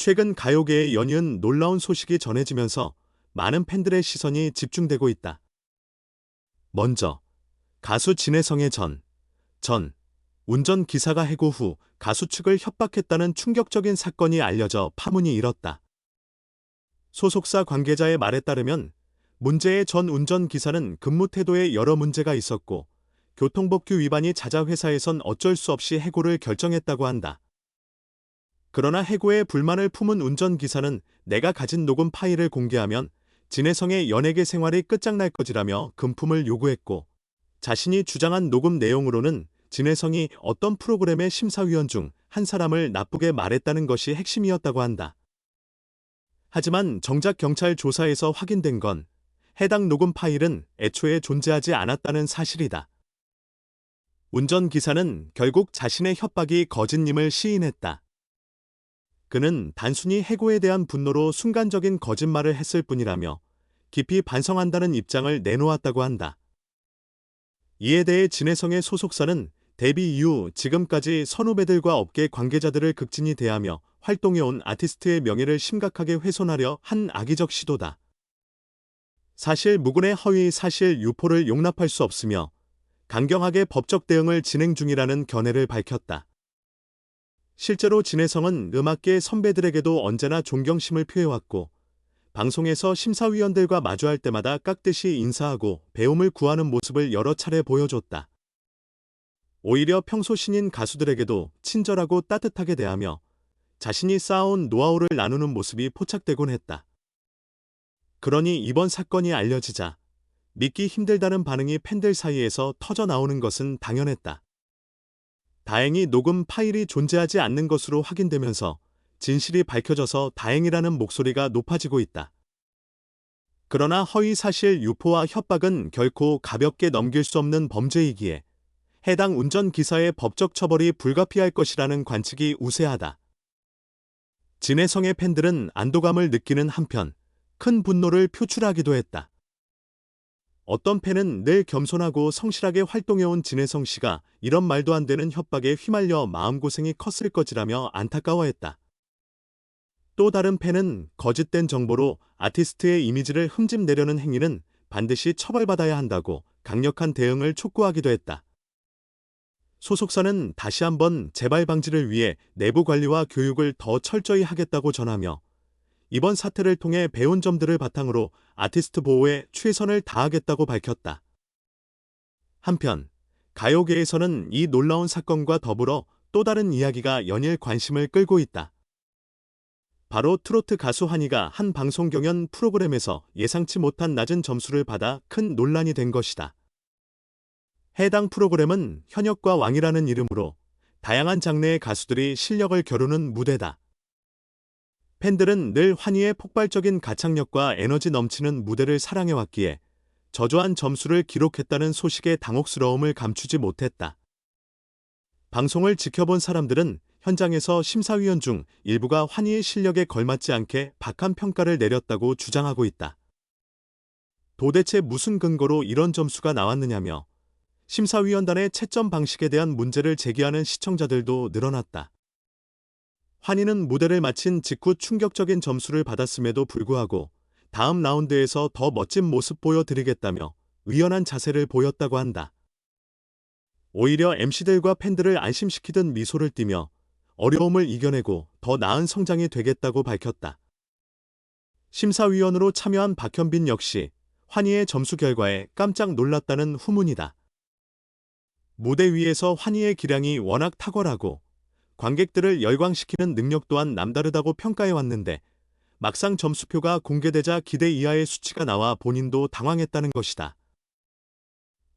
최근 가요계에 연이은 놀라운 소식이 전해지면서 많은 팬들의 시선이 집중되고 있다. 먼저 가수 진혜성의 전 운전기사가 해고 후 가수 측을 협박했다는 충격적인 사건이 알려져 파문이 일었다. 소속사 관계자의 말에 따르면 문제의 전 운전기사는 근무 태도에 여러 문제가 있었고 교통법규 위반이 잦아 회사에선 어쩔 수 없이 해고를 결정했다고 한다. 그러나 해고에 불만을 품은 운전기사는 내가 가진 녹음 파일을 공개하면 진혜성의 연예계 생활이 끝장날 것이라며 금품을 요구했고, 자신이 주장한 녹음 내용으로는 진혜성이 어떤 프로그램의 심사위원 중 한 사람을 나쁘게 말했다는 것이 핵심이었다고 한다. 하지만 정작 경찰 조사에서 확인된 건 해당 녹음 파일은 애초에 존재하지 않았다는 사실이다. 운전기사는 결국 자신의 협박이 거짓임을 시인했다. 그는 단순히 해고에 대한 분노로 순간적인 거짓말을 했을 뿐이라며 깊이 반성한다는 입장을 내놓았다고 한다. 이에 대해 진혜성의 소속사는 데뷔 이후 지금까지 선후배들과 업계 관계자들을 극진히 대하며 활동해온 아티스트의 명예를 심각하게 훼손하려 한 악의적 시도다. 사실 무근의 허위 사실 유포를 용납할 수 없으며 강경하게 법적 대응을 진행 중이라는 견해를 밝혔다. 실제로 진혜성은 음악계 선배들에게도 언제나 존경심을 표해왔고, 방송에서 심사위원들과 마주할 때마다 깍듯이 인사하고 배움을 구하는 모습을 여러 차례 보여줬다. 오히려 평소 신인 가수들에게도 친절하고 따뜻하게 대하며 자신이 쌓아온 노하우를 나누는 모습이 포착되곤 했다. 그러니 이번 사건이 알려지자 믿기 힘들다는 반응이 팬들 사이에서 터져 나오는 것은 당연했다. 다행히 녹음 파일이 존재하지 않는 것으로 확인되면서 진실이 밝혀져서 다행이라는 목소리가 높아지고 있다. 그러나 허위 사실 유포와 협박은 결코 가볍게 넘길 수 없는 범죄이기에 해당 운전기사의 법적 처벌이 불가피할 것이라는 관측이 우세하다. 진혜성의 팬들은 안도감을 느끼는 한편 큰 분노를 표출하기도 했다. 어떤 팬은 늘 겸손하고 성실하게 활동해온 진혜성 씨가 이런 말도 안 되는 협박에 휘말려 마음고생이 컸을 것이라며 안타까워했다. 또 다른 팬은 거짓된 정보로 아티스트의 이미지를 흠집내려는 행위는 반드시 처벌받아야 한다고 강력한 대응을 촉구하기도 했다. 소속사는 다시 한번 재발 방지를 위해 내부 관리와 교육을 더 철저히 하겠다고 전하며 이번 사태를 통해 배운 점들을 바탕으로 아티스트 보호에 최선을 다하겠다고 밝혔다. 한편 가요계에서는 이 놀라운 사건과 더불어 또 다른 이야기가 연일 관심을 끌고 있다. 바로 트로트 가수 한이가 한 방송 경연 프로그램에서 예상치 못한 낮은 점수를 받아 큰 논란이 된 것이다. 해당 프로그램은 현역과 왕이라는 이름으로 다양한 장르의 가수들이 실력을 겨루는 무대다. 팬들은 늘 한이의 폭발적인 가창력과 에너지 넘치는 무대를 사랑해왔기에 저조한 점수를 기록했다는 소식에 당혹스러움을 감추지 못했다. 방송을 지켜본 사람들은 현장에서 심사위원 중 일부가 한이의 실력에 걸맞지 않게 박한 평가를 내렸다고 주장하고 있다. 도대체 무슨 근거로 이런 점수가 나왔느냐며 심사위원단의 채점 방식에 대한 문제를 제기하는 시청자들도 늘어났다. 한이는 무대를 마친 직후 충격적인 점수를 받았음에도 불구하고 다음 라운드에서 더 멋진 모습 보여드리겠다며 의연한 자세를 보였다고 한다. 오히려 MC들과 팬들을 안심시키듯 미소를 띠며 어려움을 이겨내고 더 나은 성장이 되겠다고 밝혔다. 심사위원으로 참여한 박현빈 역시 한이의 점수 결과에 깜짝 놀랐다는 후문이다. 무대 위에서 한이의 기량이 워낙 탁월하고 관객들을 열광시키는 능력 또한 남다르다고 평가해왔는데 막상 점수표가 공개되자 기대 이하의 수치가 나와 본인도 당황했다는 것이다.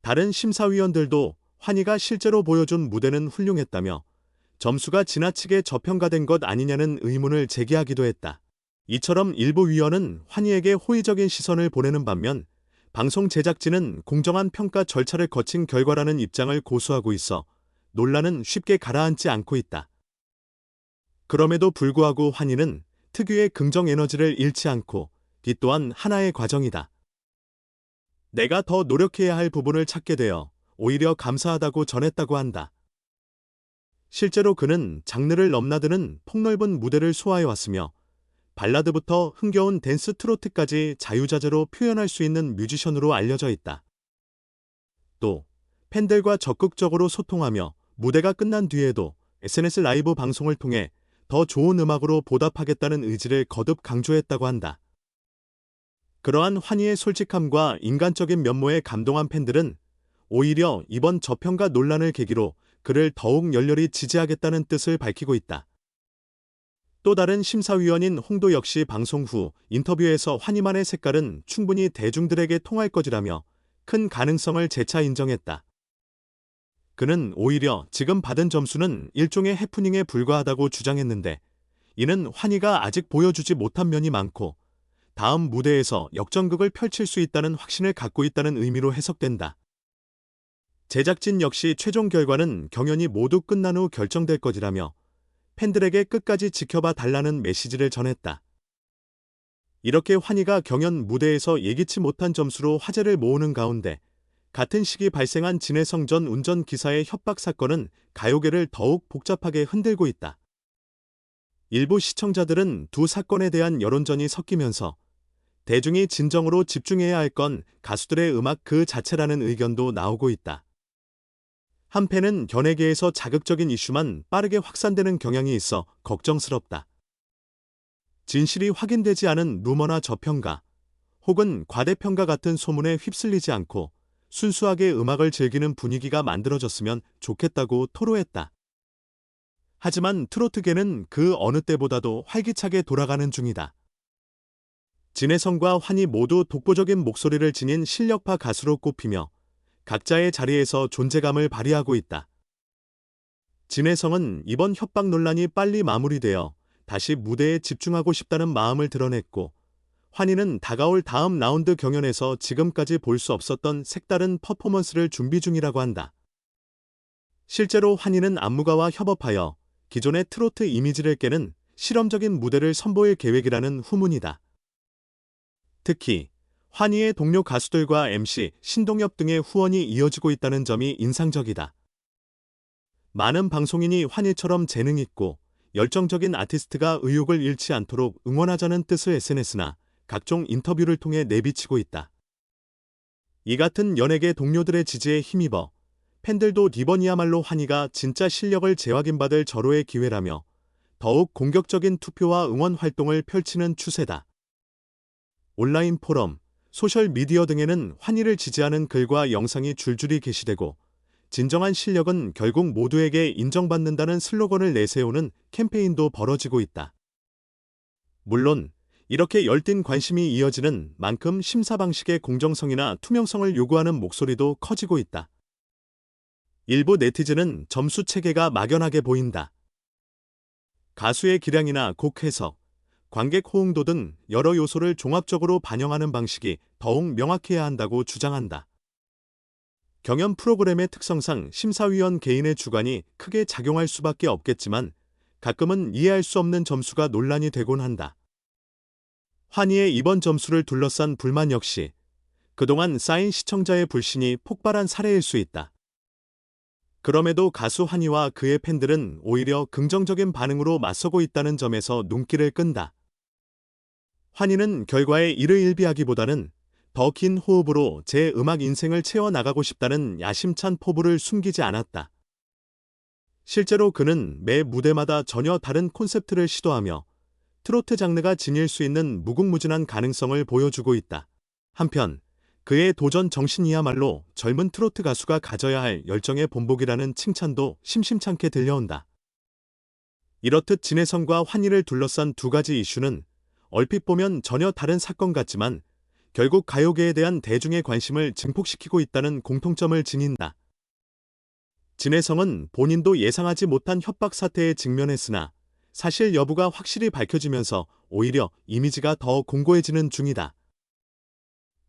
다른 심사위원들도 한이가 실제로 보여준 무대는 훌륭했다며 점수가 지나치게 저평가된 것 아니냐는 의문을 제기하기도 했다. 이처럼 일부 위원은 한이에게 호의적인 시선을 보내는 반면 방송 제작진은 공정한 평가 절차를 거친 결과라는 입장을 고수하고 있어 논란은 쉽게 가라앉지 않고 있다. 그럼에도 불구하고 한이는 특유의 긍정 에너지를 잃지 않고 이 또한 하나의 과정이다. 내가 더 노력해야 할 부분을 찾게 되어 오히려 감사하다고 전했다고 한다. 실제로 그는 장르를 넘나드는 폭넓은 무대를 소화해왔으며 발라드부터 흥겨운 댄스 트로트까지 자유자재로 표현할 수 있는 뮤지션으로 알려져 있다. 또 팬들과 적극적으로 소통하며 무대가 끝난 뒤에도 SNS 라이브 방송을 통해 더 좋은 음악으로 보답하겠다는 의지를 거듭 강조했다고 한다. 그러한 환희의 솔직함과 인간적인 면모에 감동한 팬들은 오히려 이번 저평가 논란을 계기로 그를 더욱 열렬히 지지하겠다는 뜻을 밝히고 있다. 또 다른 심사위원인 홍도 역시 방송 후 인터뷰에서 환희만의 색깔은 충분히 대중들에게 통할 것이라며 큰 가능성을 재차 인정했다. 그는 오히려 지금 받은 점수는 일종의 해프닝에 불과하다고 주장했는데, 이는 환희가 아직 보여주지 못한 면이 많고 다음 무대에서 역전극을 펼칠 수 있다는 확신을 갖고 있다는 의미로 해석된다. 제작진 역시 최종 결과는 경연이 모두 끝난 후 결정될 것이라며 팬들에게 끝까지 지켜봐 달라는 메시지를 전했다. 이렇게 환희가 경연 무대에서 예기치 못한 점수로 화제를 모으는 가운데 같은 시기 발생한 진해성 전 운전기사의 협박 사건은 가요계를 더욱 복잡하게 흔들고 있다. 일부 시청자들은 두 사건에 대한 여론전이 섞이면서 대중이 진정으로 집중해야 할 건 가수들의 음악 그 자체라는 의견도 나오고 있다. 한편은 연예계에서 자극적인 이슈만 빠르게 확산되는 경향이 있어 걱정스럽다. 진실이 확인되지 않은 루머나 저평가, 혹은 과대평가 같은 소문에 휩쓸리지 않고 순수하게 음악을 즐기는 분위기가 만들어졌으면 좋겠다고 토로했다. 하지만 트로트계는 그 어느 때보다도 활기차게 돌아가는 중이다. 진해성과 환희 모두 독보적인 목소리를 지닌 실력파 가수로 꼽히며 각자의 자리에서 존재감을 발휘하고 있다. 진해성은 이번 협박 논란이 빨리 마무리되어 다시 무대에 집중하고 싶다는 마음을 드러냈고, 환희는 다가올 다음 라운드 경연에서 지금까지 볼 수 없었던 색다른 퍼포먼스를 준비 중이라고 한다. 실제로 환희는 안무가와 협업하여 기존의 트로트 이미지를 깨는 실험적인 무대를 선보일 계획이라는 후문이다. 특히 환희의 동료 가수들과 MC, 신동엽 등의 후원이 이어지고 있다는 점이 인상적이다. 많은 방송인이 환희처럼 재능 있고 열정적인 아티스트가 의욕을 잃지 않도록 응원하자는 뜻을 SNS나 각종 인터뷰를 통해 내비치고 있다. 이 같은 연예계 동료들의 지지에 힘입어 팬들도 이번이야말로 환희가 진짜 실력을 재확인받을 절호의 기회라며 더욱 공격적인 투표와 응원 활동을 펼치는 추세다. 온라인 포럼, 소셜미디어 등에는 환희를 지지하는 글과 영상이 줄줄이 게시되고, 진정한 실력은 결국 모두에게 인정받는다는 슬로건을 내세우는 캠페인도 벌어지고 있다. 물론 이렇게 열띤 관심이 이어지는 만큼 심사 방식의 공정성이나 투명성을 요구하는 목소리도 커지고 있다. 일부 네티즌은 점수 체계가 막연하게 보인다. 가수의 기량이나 곡 해석, 관객 호응도 등 여러 요소를 종합적으로 반영하는 방식이 더욱 명확해야 한다고 주장한다. 경연 프로그램의 특성상 심사위원 개인의 주관이 크게 작용할 수밖에 없겠지만, 가끔은 이해할 수 없는 점수가 논란이 되곤 한다. 환희의 이번 점수를 둘러싼 불만 역시 그동안 쌓인 시청자의 불신이 폭발한 사례일 수 있다. 그럼에도 가수 환희와 그의 팬들은 오히려 긍정적인 반응으로 맞서고 있다는 점에서 눈길을 끈다. 환희는 결과에 일희일비하기보다는 더 긴 호흡으로 제 음악 인생을 채워나가고 싶다는 야심찬 포부를 숨기지 않았다. 실제로 그는 매 무대마다 전혀 다른 콘셉트를 시도하며 트로트 장르가 지닐 수 있는 무궁무진한 가능성을 보여주고 있다. 한편 그의 도전 정신이야말로 젊은 트로트 가수가 가져야 할 열정의 본보기라는 칭찬도 심심찮게 들려온다. 이렇듯 진해성과 환희를 둘러싼 두 가지 이슈는 얼핏 보면 전혀 다른 사건 같지만 결국 가요계에 대한 대중의 관심을 증폭시키고 있다는 공통점을 지닌다. 진해성은 본인도 예상하지 못한 협박 사태에 직면했으나 사실 여부가 확실히 밝혀지면서 오히려 이미지가 더 공고해지는 중이다.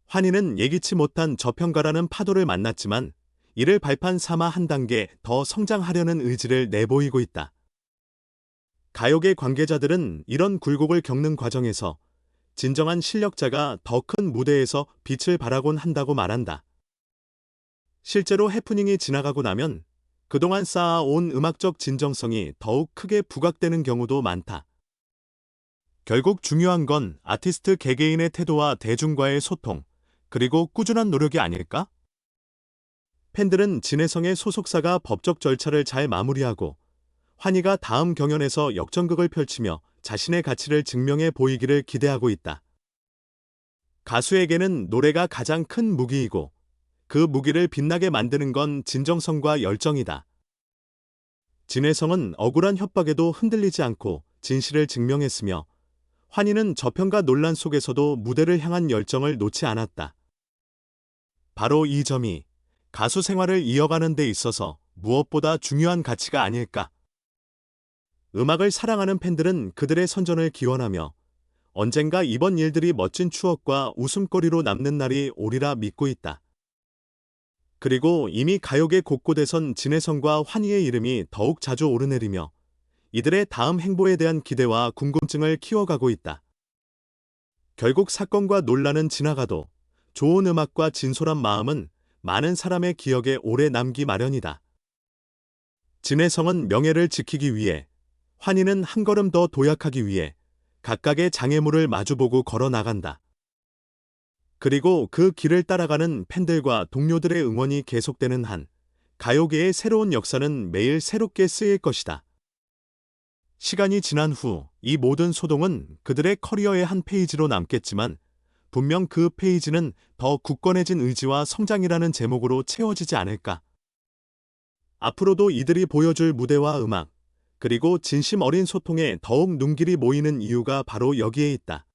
환희는 예기치 못한 저평가라는 파도를 만났지만 이를 발판 삼아 한 단계 더 성장하려는 의지를 내보이고 있다. 가요계 관계자들은 이런 굴곡을 겪는 과정에서 진정한 실력자가 더 큰 무대에서 빛을 발하곤 한다고 말한다. 실제로 해프닝이 지나가고 나면 그동안 쌓아온 음악적 진정성이 더욱 크게 부각되는 경우도 많다. 결국 중요한 건 아티스트 개개인의 태도와 대중과의 소통, 그리고 꾸준한 노력이 아닐까? 팬들은 진해성의 소속사가 법적 절차를 잘 마무리하고 환희가 다음 경연에서 역전극을 펼치며 자신의 가치를 증명해 보이기를 기대하고 있다. 가수에게는 노래가 가장 큰 무기이고 그 무기를 빛나게 만드는 건 진정성과 열정이다. 진해성은 억울한 협박에도 흔들리지 않고 진실을 증명했으며 환희는 저평가 논란 속에서도 무대를 향한 열정을 놓지 않았다. 바로 이 점이 가수 생활을 이어가는 데 있어서 무엇보다 중요한 가치가 아닐까. 음악을 사랑하는 팬들은 그들의 선전을 기원하며 언젠가 이번 일들이 멋진 추억과 웃음거리로 남는 날이 오리라 믿고 있다. 그리고 이미 가요계 곳곳에선 진해성과 환희의 이름이 더욱 자주 오르내리며 이들의 다음 행보에 대한 기대와 궁금증을 키워가고 있다. 결국 사건과 논란은 지나가도 좋은 음악과 진솔한 마음은 많은 사람의 기억에 오래 남기 마련이다. 진해성은 명예를 지키기 위해, 환희는 한 걸음 더 도약하기 위해 각각의 장애물을 마주보고 걸어 나간다. 그리고 그 길을 따라가는 팬들과 동료들의 응원이 계속되는 한 가요계의 새로운 역사는 매일 새롭게 쓰일 것이다. 시간이 지난 후 이 모든 소동은 그들의 커리어의 한 페이지로 남겠지만 분명 그 페이지는 더 굳건해진 의지와 성장이라는 제목으로 채워지지 않을까. 앞으로도 이들이 보여줄 무대와 음악, 그리고 진심 어린 소통에 더욱 눈길이 모이는 이유가 바로 여기에 있다.